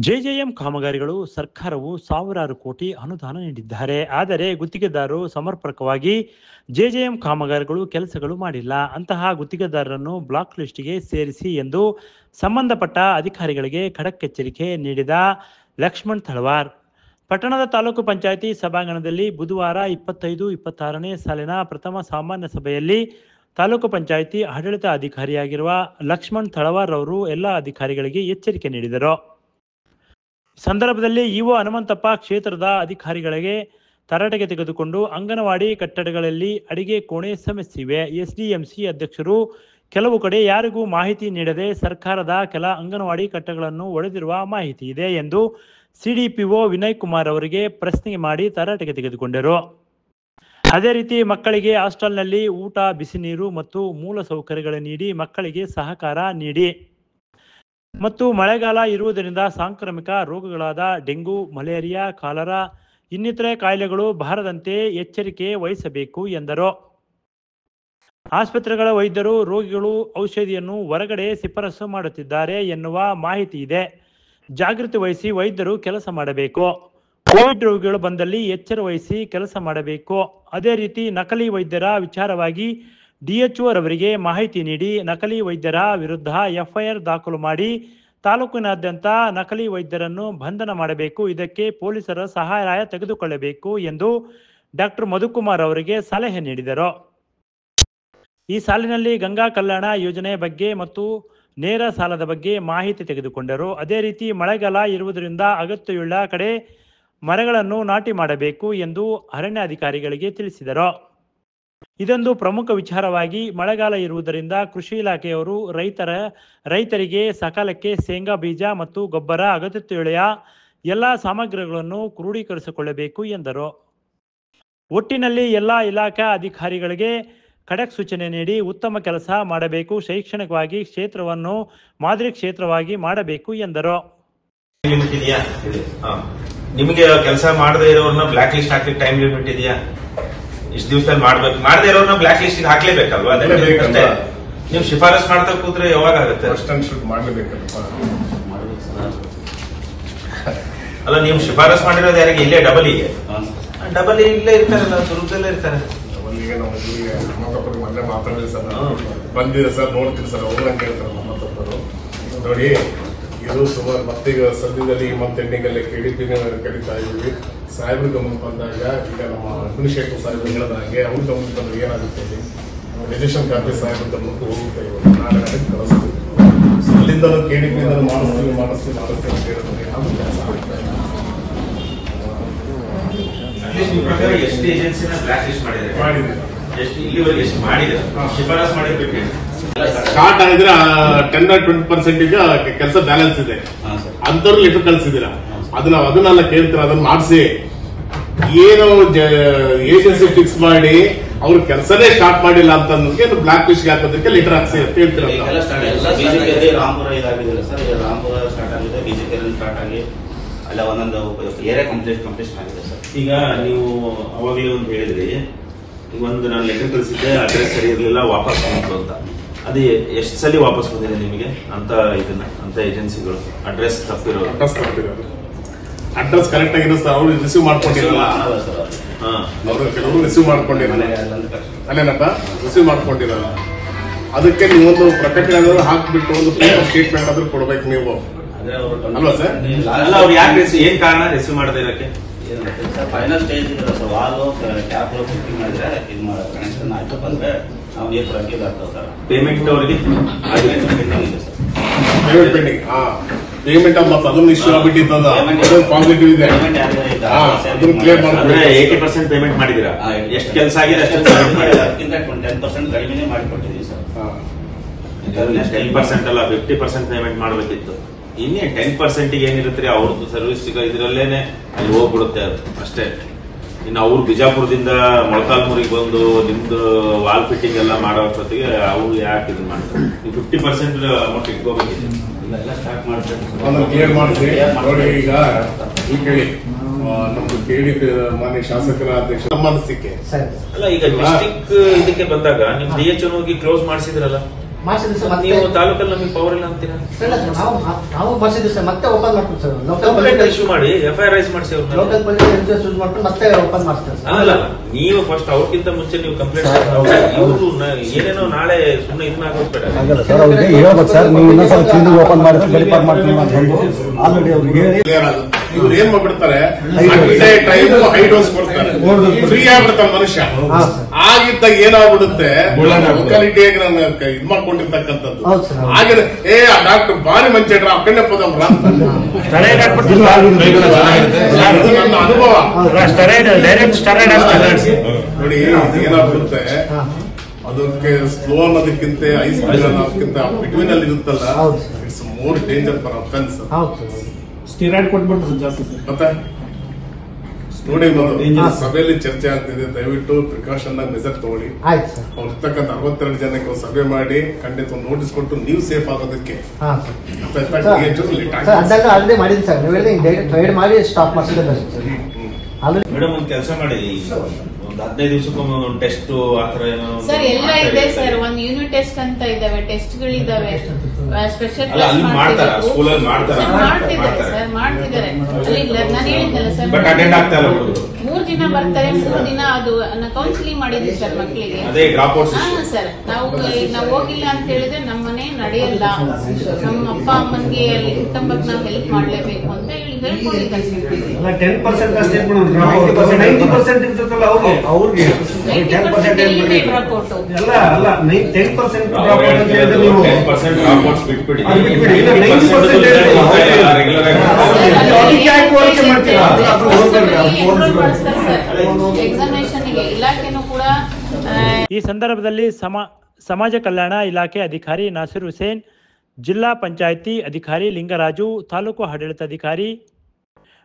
JJM ಕಾಮಗಾರಿಗಳು ಸರ್ಕಾರವು ಸಾವಿರಾರು ಕೋಟಿ ಅನುದಾನ ನೀಡಿದ್ದಾರೆ. ಆದರೆ ಗುತ್ತಿಗೆದಾರರು ಸಮರ್ಪಕವಾಗಿ ಜೆಜೆಎಂ ಕಾಮಗಾರಿಗಳು ಕೆಲಸಗಳು ಮಾಡಿಲ್ಲ. ಅಂತಹ ಗುತ್ತಿಗೆದಾರರನ್ನು ಬ್ಲಾಕ್ ಲಿಸ್ಟ್ಗೆ ಸೇರಿಸಿ ಎಂದು ಸಂಬಂಧಪಟ್ಟ ಅಧಿಕಾರಿಗಳಿಗೆ ಖಡಕ್ ಎಚ್ಚರಿಕೆ ನೀಡಿದ ಲಕ್ಷ್ಮಣ್ ತಳವಾರ್. ಪಟ್ಟಣದ ತಾಲೂಕು ಪಂಚಾಯಿತಿ ಸಭಾಂಗಣದಲ್ಲಿ ಬುಧವಾರ 25-26ನೇ ಸಾಲಿನ ಪ್ರಥಮ ಸಾಮಾನ್ಯ ಸಭೆಯಲ್ಲಿ ತಾಲೂಕು ಪಂಚಾಯಿತಿ ಆಡಳಿತ ಅಧಿಕಾರಿಯಾಗಿರುವ ಲಕ್ಷ್ಮಣ್ ತಳವಾರ್ ಅವರು ಎಲ್ಲ ಅಧಿಕಾರಿಗಳಿಗೆ ಎಚ್ಚರಿಕೆ ನೀಡಿದರು. ಸಂದರ್ಭದಲ್ಲಿ ಇಒ ಹನುಮಂತಪ್ಪ ಕ್ಷೇತ್ರದ ಅಧಿಕಾರಿಗಳಿಗೆ ತರಾಟೆಗೆ ತೆಗೆದುಕೊಂಡು ಅಂಗನವಾಡಿ ಕಟ್ಟಡಗಳಲ್ಲಿ ಅಡಿಗೆ ಕೋಣೆ ಸಮಸ್ಯೆ ಇವೆ. ಎಸ್ಡಿಎಂಸಿ ಅಧ್ಯಕ್ಷರು ಕೆಲವು ಕಡೆ ಯಾರಿಗೂ ಮಾಹಿತಿ ನೀಡದೆ ಸರ್ಕಾರದ ಕೆಲ ಅಂಗನವಾಡಿ ಕಟ್ಟಡಗಳನ್ನು ಒಡೆದಿರುವ ಮಾಹಿತಿ ಇದೆ ಎಂದು ಸಿಡಿಪಿಒ ವಿನಯ್ ಕುಮಾರ್ ಅವರಿಗೆ ಪ್ರಶ್ನೆ ಮಾಡಿ ತರಾಟೆಗೆ ತೆಗೆದುಕೊಂಡರು. ಅದೇ ರೀತಿ ಮಕ್ಕಳಿಗೆ ಹಾಸ್ಟೆಲ್ನಲ್ಲಿ ಊಟ, ಬಿಸಿ ನೀರು ಮತ್ತು ಮೂಲ ಸೌಕರ್ಯಗಳು ನೀಡಿ ಮಕ್ಕಳಿಗೆ ಸಹಕಾರ ನೀಡಿ ಮತ್ತು ಮಳೆಗಾಲ ಇರುವುದರಿಂದ ಸಾಂಕ್ರಾಮಿಕ ರೋಗಗಳಾದ ಡೆಂಗು, ಮಲೇರಿಯಾ, ಕಾಲರಾ ಇನ್ನಿತರೆ ಕಾಯಿಲೆಗಳು ಬಾರದಂತೆ ಎಚ್ಚರಿಕೆ ವಹಿಸಬೇಕು ಎಂದರು. ಆಸ್ಪತ್ರೆಗಳ ವೈದ್ಯರು ರೋಗಿಗಳು ಔಷಧಿಯನ್ನು ಹೊರಗಡೆ ಶಿಫಾರಸು ಮಾಡುತ್ತಿದ್ದಾರೆ ಎನ್ನುವ ಮಾಹಿತಿ ಇದೆ. ಜಾಗೃತಿ ವಹಿಸಿ ವೈದ್ಯರು ಕೆಲಸ ಮಾಡಬೇಕು. ಕೋವಿಡ್ ರೋಗಿಗಳು ಬಂದಲ್ಲಿ ಎಚ್ಚರ ವಹಿಸಿ ಕೆಲಸ ಮಾಡಬೇಕು. ಅದೇ ರೀತಿ ನಕಲಿ ವೈದ್ಯರ ವಿಚಾರವಾಗಿ ಡಿಎಚ್ಒ ರವರಿಗೆ ಮಾಹಿತಿ ನೀಡಿ ನಕಲಿ ವೈದ್ಯರ ವಿರುದ್ಧ ಎಫ್ಐಆರ್ ದಾಖಲು ಮಾಡಿ ತಾಲೂಕಿನಾದ್ಯಂತ ನಕಲಿ ವೈದ್ಯರನ್ನು ಬಂಧನ ಮಾಡಬೇಕು. ಇದಕ್ಕೆ ಪೊಲೀಸರ ಸಹಾಯ ತೆಗೆದುಕೊಳ್ಳಬೇಕು ಎಂದು ಡಾಕ್ಟರ್ ಮಧುಕುಮಾರ್ ಅವರಿಗೆ ಸಲಹೆ ನೀಡಿದರು. ಈ ಸಾಲಿನಲ್ಲಿ ಗಂಗಾ ಕಲ್ಯಾಣ ಯೋಜನೆ ಬಗ್ಗೆ ಮತ್ತು ನೇರ ಸಾಲದ ಬಗ್ಗೆ ಮಾಹಿತಿ ತೆಗೆದುಕೊಂಡರು. ಅದೇ ರೀತಿ ಮಳೆಗಾಲ ಇರುವುದರಿಂದ ಅಗತ್ಯವುಳ್ಳ ಕಡೆ ಮರಗಳನ್ನು ನಾಟಿ ಮಾಡಬೇಕು ಎಂದು ಅರಣ್ಯಾಧಿಕಾರಿಗಳಿಗೆ ತಿಳಿಸಿದರು. ಇದೊಂದು ಪ್ರಮುಖ ವಿಚಾರವಾಗಿ ಮಳೆಗಾಲ ಇರುವುದರಿಂದ ಕೃಷಿ ಇಲಾಖೆಯವರು ರೈತರಿಗೆ ಸಕಾಲಕ್ಕೆ ಶೇಂಗಾ ಬೀಜ ಮತ್ತು ಗೊಬ್ಬರ ಅಗತ್ಯತೆಯುಳ್ಳ ಎಲ್ಲ ಸಾಮಗ್ರಿಗಳನ್ನು ಕ್ರೋಢೀಕರಿಸಿಕೊಳ್ಳಬೇಕು ಎಂದರು. ಒಟ್ಟಿನಲ್ಲಿ ಎಲ್ಲ ಇಲಾಖಾ ಅಧಿಕಾರಿಗಳಿಗೆ ಖಡಕ್ ಸೂಚನೆ ನೀಡಿ ಉತ್ತಮ ಕೆಲಸ ಮಾಡಬೇಕು. ಶೈಕ್ಷಣಿಕವಾಗಿ ಕ್ಷೇತ್ರವನ್ನು ಮಾದರಿ ಕ್ಷೇತ್ರವಾಗಿ ಮಾಡಬೇಕು ಎಂದರು. ನಿಮಗೆ ಕೆಲಸ ಮಾಡದೇ ಇರೋರ್ನ ಬ್ಲಾಕ್ ಲಿಸ್ಟ್ ಹಾಕ್ಲಿಕ್ಕೆ ಟೈಮ್ ಲಿಮಿಟ್ ಇದೆಯಾ? ಇಷ್ಟು ದಿವಸದಲ್ಲಿ ಮಾಡ್ಬೇಕು. ಮಾಡದೇ ಇರೋರ್ನ ಬ್ಲಾಕ್ ಲಿಸ್ಟ್ ಹಾಕ್ಲೇಬೇಕಲ್ವಾ? ನೀವು ಶಿಫಾರಸ್ ಮಾಡ್ತಾ ಕೂತ್ರೆ ಯಾವಾಗ ಆಗುತ್ತೆ? ಅಲ್ಲ, ನೀವು ಶಿಫಾರಸ್ ಮಾಡಿರೋದು ಯಾರಿಗೆ? ಇಲ್ಲೇ ಡಬಲ್ ಇದೆ. ಡಬಲ್ ಇಲ್ಲೇ ಇರ್ತಾರಲ್ಲ, ದುರ್ಗದಲ್ಲೇ ಇರ್ತಾರೆ. ಮೊನ್ನೆ ಮಾತಾಡಿದ್ರೆ ಸರ್ ಬಂದಿದೆ ಸರ್, ನೋಡ್ತೀರಿ ಸರ್, ಅವ್ರು ಹಂಗೆ ಹೇಳ್ತಾರೆ ನಮ್ಮತ್ತಪ್ಪರು. ನೋಡಿ, ಇದು ಸುಮಾರು ಮತ್ತೀಗ ಸದ್ಯದಲ್ಲಿ ಈ ಮಂತ್ ಎಂಡಿಂಗಲ್ಲಿ KDP ಕರೀತಾ ಇದೀವಿ. ಸಾಹೇಬ್ರ ಗಮನ ಬಂದಾಗ ಈಗ ನಮ್ಮ ಅಡ್ಮಿನಿಸ್ಟ್ರೇಟಿವ್ ಸಾಹೇಬ್ರು ಹೇಳಿದಾಗೆ ಅವ್ರ ಗಮನ ಬಂದ್ರೆ ಏನಾಗುತ್ತೆ, ರಿಜಿಸ್ಟ್ರೇಷನ್ ಕಾಪಿ ಸಾಹೇಬ್ರ ಗಮನಕ್ಕೆ ಹೋಗುತ್ತೆ. ನಾಳೆ ಅದಕ್ಕೆ ಕಳಿಸ್ತೀವಿ. ಅಲ್ಲಿಂದಲೂ KDP ಮಾಡಿಸ್ತೀವಿ ಅಂತ ಹೇಳಿದ್ರೆ ಯಾವ ಕೆಲಸ ಆಗ್ತಾ ಇಲ್ಲ. ಎಷ್ಟು ಏಜೆನ್ಸಿನ ಬ್ಲಾಕ್ ಲಿಸ್ಟ್ ಮಾಡಿದ್ರೆ ಇಲ್ಲಿವರೆಗೆ ಎಷ್ಟು ಮಾಡಿದ್ರೆ ಶಿಫಾರಸ್ ಮಾಡಿರ್ಬೇಕು. ಸ್ಟಾರ್ಟ್ ಆಗಿದ್ರೆ 10 or 20% ಕೆಲಸ ಬ್ಯಾಲೆನ್ಸ್ ಇದೆ. ಅಂತವ್ರು ಲೆಟರ್ ಕಳ್ಸಿದ್ದೀರಾ, ಅದನ್ನೆಲ್ಲ ಕೇಳ್ತೀರ, ಅದನ್ನ ಮಾಡಿಸಿ. ಏನು ಏಜೆನ್ಸಿ ಫಿಕ್ಸ್ ಮಾಡಿ ಅವ್ರ ಕೆಲಸನೇ ಸ್ಟಾರ್ಟ್ ಮಾಡಿಲ್ಲ ಅಂತ ಅನ್ನೋದಕ್ಕೆ ಬ್ಲಾಕ್ ಲಿಸ್ಟ್ ಹಾಕೋದಕ್ಕೆ ಲೆಟರ್ ಹಾಕ್ಸಿ ಅಂತ ಹೇಳ್ತೀರ. ರಾಮಪುರ ಇದಾಗಿದೆ ಸರ್, ರಾಮಪುರ ಸ್ಟಾರ್ಟ್ ಆಗಿದೆ, ಬಿಜೆಪಿ ಸ್ಟಾರ್ಟ್ ಆಗಿ ಅಲ್ಲ ಒಂದೊಂದು ಏರಿಯಾ ಕಂಪ್ಲೀಷನ್ ಆಗಿದೆ ಸರ್. ಈಗ ನೀವು ಅವಾಗಲೇ ಒಂದು ಹೇಳಿದ್ರಿ, ಒಂದು ನಾನು ಲೆಟರ್ ಕಳಿಸಿದ್ದೆ, ಅಡ್ರೆಸ್ ಸರಿ ಇರಲಿಲ್ಲ, ವಾಪಸ್ ಬಂತು ಅಂತ. ಅದು ಎಷ್ಟು ಸಲ ವಾಪಸ್ ಬಂದಿದೆ ನಿಮಗೆ? ಅಂತ ಏಜೆನ್ಸಿಗಳು ಅಡ್ರೆಸ್ ತಪ್ಪಿರೋದು? ಅಡ್ರೆಸ್ ಕರೆಕ್ಟ್ ಆಗಿರೋ ಸರ್, ಅವ್ರು ರಿಸೀವ್ ಮಾಡ್ಕೊಂಡಿರಲ್ಲ. ಅವರು ಕೆಲವರು ರಿಸೀವ್ ಮಾಡ್ಕೊಂಡಿರಲ್ಲ, ಅಲ್ಲೇನಪ್ಪ ರಿಸೀವ್ ಮಾಡ್ಕೊಂಡಿರಲ್ಲ. ಅದಕ್ಕೆ ನೀವೊಂದು ಪ್ರಕಟಣೆ ಹಾಕ್ಬಿಟ್ಟು ಒಂದು ಸ್ಟೇಟ್ಮೆಂಟ್ ಆದ್ರೂ ಕೊಡ್ಬೇಕು ನೀವು, ಅಲ್ವಾ ಸರ್? ಅಲ್ಲ, ಅವ್ರು ಯಾಕೆ ಏನ್ ಕಾರಣ ರಿಸೀವ್ ಮಾಡದೇ ಇರೋಕ್ಕೆ? ಫೈನಲ್ ಸ್ಟೇಜ್ ಇದೆ ಸರ್, ವಾಲು ಕ್ಯಾಪ್ ಬುಕ್ಕಿಂಗ್ ಮಾಡಿದ್ರೆ ಇದು ಕನೆಕ್ಷನ್ ಆಯ್ತು ಬಂದ್ರೆ ನಾವು ನೀರು ಪ್ರಕೇಜ್ ಆಗ್ತಾವೆ ಸರ್. ಪೇಮೆಂಟ್ ಅವರಿಗೆ ಪೆಂಡಿಂಗ್ ಇದೆ ಸರ್. ಪೇಮೆಂಟ್ ಪೆಂಡಿಂಗ್, ಪೇಮೆಂಟ್ ಮತ್ತೆ ಅದೊಂದು ಇಶ್ಯೂ ಆಗ್ಬಿಟ್ಟಿದ್ದದ, ಪಾಸಿಟಿವ್ ಇದೆ, ಅದನ್ನು ಕ್ಲಿಯರ್ ಮಾಡಿದ್ರೆ 80% ಪೇಮೆಂಟ್ ಮಾಡಿದಿರಾ? ಎಷ್ಟು ಕೆಲಸ ಆಗಿದೆ ಅಷ್ಟು 10% ಕಡಿಮೆ ಮಾಡಿಕೊಟ್ಟಿದ್ದೀವಿ ಸರ್. 10% ಅಲ್ಲ, 50% ಪೇಮೆಂಟ್ ಮಾಡಬೇಕಿತ್ತು. ಇನ್ನೇ 10% ಏನಿರುತ್ತೆ ಅವ್ರದ್ದು ಸರ್ವಿಸ್ ಇದ್ರಲ್ಲೇನೆ ಅಲ್ಲಿ ಹೋಗ್ಬಿಡುತ್ತೆ, ಅದು ಅಷ್ಟೇ. ಇನ್ನು ಅವ್ರು ಬಿಜಾಪುರದಿಂದ ಮೊಳಕಾಲ್ಮೂರಿಗೆ ಬಂದು ನಿಮ್ದು ವಾಲ್ ಫಿಟ್ಟಿಂಗ್ ಎಲ್ಲ ಮಾಡೋ ಜೊತೆಗೆ ಅವ್ರು ಯಾಕೆ ಇದನ್ನ ಮಾಡ್ತಾರೆ? 50% ಅಮೌಂಟ್ ಇಟ್ಕೋಬೇಕಿತ್ತು. ಸ್ಟಾರ್ಟ್ ಮಾಡ್ತಾರೆ ಕ್ಲಿಯರ್ ಮಾಡಿಸಿ. ನೋಡಿ, ಈಗ ಈ ಕೇಳಿ ನಮ್ದು KDP ಮಾನ್ಯ ಶಾಸಕರ ಅಧ್ಯಕ್ಷ ಸಂಬಂಧಿಸಿಕೆ ಅಲ್ಲ, ಈಗ ಡಿಸ್ಟಿಕ್ ಇದಕ್ಕೆ ಬಂದಾಗ ನಿಮ್ DHO ಹೋಗಿ ಕ್ಲೋಸ್ ಮಾಡಿಸಿದ್ರಲ್ಲ, ಮಾಡಿಸಿದ್ವಿ ಸರ್. ಮತ್ತೆ ನೀವು ತಾಲೂಕಲ್ಲಿ ನಮಗೆ ಪವರ್ ಇಲ್ಲ ಅಂತೀರಾ? ಇಲ್ಲ ಸರ್, ನಾವು ಮಾಡಿಸಿದ್ವಿ ಸರ್, ಮತ್ತೆ ಓಪನ್ ಮಾಡ್ತೀವಿ ಸರ್. ಕಂಪ್ಲೇಂಟ್ ಇಶ್ಯೂ ಮಾಡಿ FIR ರೈಸ್ ಮಾಡಿಸಿ ಅವ್ರನ್ನ. ಲೋಕಲ್ ಪೊಲೀಸ್ ಯೂಸ್ ಮಾಡ್ಕೊಂಡು ಮತ್ತೆ ಓಪನ್ ಮಾಡ್ತೀವಿ ಸರ್. ಅಲ್ಲ, ನೀವು ಫಸ್ಟ್ ಅವ್ರಿಗಿಂತ ಮುಂಚೆ ನೀವು ಕಂಪ್ಲೇಂಟ್ ಇವರು ಏನೇನೋ ನಾಳೆ ಸುಮ್ಮನೆ ಇದನ್ನ ಆಗೋಗ್ಬೇಡ. ಸರ್ ಅವ್ರಿಗೆ ಹೇಳ್ಬೇಕು ಸರ್, ನೀವು ಇನ್ನೊಂದ್ಸಲ ಕ್ಲೀನಿಂಗ್ ಓಪನ್ ಮಾಡಿ ವೆರಿಫೈ ಮಾಡ್ತೀನಿ ಅಂತಂದು ಆಲ್ರೆಡಿ ಅವ್ರಿಗೆ ಹೇಳಿ ಇವ್ರು ಏನ್ ಮಾಡ್ಬಿಡ್ತಾರೆ, ಹೈ ಡೋಸ್ ಕೊಡ್ತಾರೆ, ಫ್ರೀ ಆಗ್ಬಿಡ್ತಾರೆ ಮನುಷ್ಯ. ಆಗಿದ್ದಾಗ ಏನಾಗ್ಬಿಡುತ್ತೆ, ಲೊಕಾಲಿಟಿಯಾಗಿ ನಾನು ಇದ್ ಮಾಡ್ಕೊಂಡಿರ್ತಕ್ಕಂಥದ್ದು. ಹಾಗೆ ಆ ಡಾಕ್ಟರ್ ಬಾರಿ ಮಂಚೇಟ್ರ ಆ ಕಣ್ಣೆ ಪದಮ್ರ ಅಂತ ನನ್ನ ಅನುಭವ ನೋಡಿ. ಏನಾಗ್ಬಿಡುತ್ತೆ, ಅದಕ್ಕೆ ಸ್ಲೋ ಅನ್ನೋದಕ್ಕಿಂತ ಐಸ್ ಅನ್ನೋದಕ್ಕಿಂತ ಬಿಟ್ವೀನ್ ಅಲ್ಲಿ ಇರುತ್ತಲ್ಲ, it's more danger for offence. Steroid ಕೊಟ್ಬಿಡ್ತಾರೆ ಜಾಸ್ತಿ ಮತ್ತೆ ನೋಡಿ, ಸಭೆಯಲ್ಲಿ ಚರ್ಚೆ ಆಗ್ತಿದೆ, ದಯವಿಟ್ಟು ಪ್ರಿಕಾಷನ್ ಮೆಜರ್ ತಗೊಳ್ಳಿ. ಅವ್ರು ಇರ್ತಕ್ಕಂಥ 62 ಜನಕ್ಕೆ ಒಂದು ಸಭೆ ಮಾಡಿ ಖಂಡಿತ ಒಂದು ನೋಟಿಸ್ ಕೊಟ್ಟು ನೀವು ಸೇಫ್ ಆಗೋದಕ್ಕೆ. ಆಲ್ರೆಡಿ ಮಾಡಿದ್ವಿ ಸರ್, ನೀವೆಲ್ಲ ಟ್ರೈಡ್ ಮಾಡಿ ಸ್ಟಾಪ್ ಮಾಡಿಸಿದ್ರೆ ಮೇಡಮ್ ಒಂದು ಕೆಲಸ ಮಾಡಿ, ಒಂದು 15 ದಿವಸಕ್ಕೊಮ್ಮೆ ಒಂದು ಟೆಸ್ಟ್ ಆತರ ಏನೋ ಸರ್ ಎಲ್ಲ ಇದೆ ಸರ್. ಒಂದು ಯೂನಿಟ್ ಟೆಸ್ಟ್ ಅಂತ ಇದಾವೆ, ಟೆಸ್ಟ್ಗಳಿದಾವೆ, ಸ್ಪೆಷಲ್ ಮಾಡ್ತಾರೆ ಸ್ಕೂಲಲ್ಲಿ ಮಾಡ್ತಿದ್ದಾರೆ ಸರ್, ಮಾಡ್ತಿದ್ದಾರೆ. ಅಲ್ಲಿ ನಾನು ಹೇಳಿದ್ನಲ್ಲ ಸರ್, ಬಟ್ ಅಟೆಂಡ್ ಆಗ್ತಾ ಇಲ್ಲ. 3 ದಿನ ಬರ್ತಾರೆ, 3 ದಿನ ಅದು ಕೌನ್ಸಿಲಿಂಗ್ ಮಾಡಿದ್ವಿ ಸರ್ ಮಕ್ಕಳಿಗೆ. ಅದೇ ಡ್ರಾಪ್ ಔಟ್ ಸರ್, ನಾವು ಹೋಗಿಲ್ಲ ಅಂತ ಹೇಳಿದ್ರೆ ನಮ್ಮನೆ ನಡೆಯಲ್ಲ, ನಮ್ಮ ಅಪ್ಪ ಅಮ್ಮನ್ಗೆ ಅಲ್ಲಿ ಕುಟುಂಬಕ್ಕೆ ನಾವು ಹೆಲ್ಪ್ ಮಾಡ್ಲೇಬೇಕು ಅಂತ ಹೇಳಿ ಹೇಳ್ಕೊಂಡಿದ್ದಾರೆ ಸರ್. 10% ಅಷ್ಟೇ 90% ಇರ್ತದಲ್ಲ ಅವ್ರಿಗೆ 10% ಡ್ರಾಪ್ ಔಟ್ ಅಲ್ಲ 10% ಡ್ರಾಪ್ ಔಟ್ ಅಂತ ಹೇಳಿದ್ರೆ ನೀವು 10% ಡ್ರಾಪ್ ಔಟ್ಸ್ ಬಿಟ್ಬಿಡಿ. ಈ ಸಂದರ್ಭದಲ್ಲಿ ಸಮಾಜ ಕಲ್ಯಾಣ ಇಲಾಖೆ ಅಧಿಕಾರಿ ನಾಸಿರ್ ಹುಸೇನ್, ಜಿಲ್ಲಾ ಪಂಚಾಯಿತಿ ಅಧಿಕಾರಿ ಲಿಂಗರಾಜು, ತಾಲೂಕು ಆಡಳಿತಾಧಿಕಾರಿ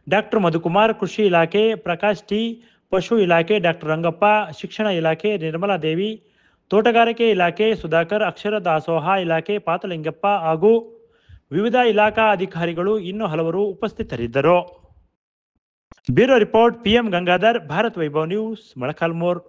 ಡಾಕ್ಟರ್ ಮಧುಕುಮಾರ್, ಕೃಷಿ ಇಲಾಖೆ ಪ್ರಕಾಶ್ ಟಿ, ಪಶು ಇಲಾಖೆ ಡಾಕ್ಟರ್ ರಂಗಪ್ಪ, ಶಿಕ್ಷಣ ಇಲಾಖೆ ನಿರ್ಮಲಾ ದೇವಿ, ತೋಟಗಾರಿಕೆ ಇಲಾಖೆ ಸುಧಾಕರ್, ಅಕ್ಷರ ದಾಸೋಹ ಇಲಾಖೆ ಪಾತಲಿಂಗಪ್ಪ ಹಾಗೂ ವಿವಿಧ ಇಲಾಖಾ ಅಧಿಕಾರಿಗಳು ಇನ್ನೂ ಹಲವರು ಉಪಸ್ಥಿತರಿದ್ದರು. Bureau report, PM Gangadhar, Bharat Vaibhav news, Molakalmuru.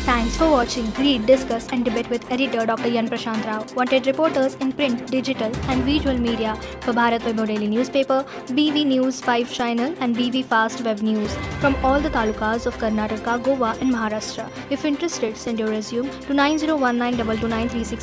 Thanks for watching. Read, discuss and debate with editor Dr. Yan Prashant Rao. Wanted reporters in print, digital and visual media for Bharat Vaibhav Daily Newspaper, BV News 5 Channel and BV Fast Web News from all the talukas of Karnataka, Goa and Maharashtra. If interested, send your resume to 9019229369.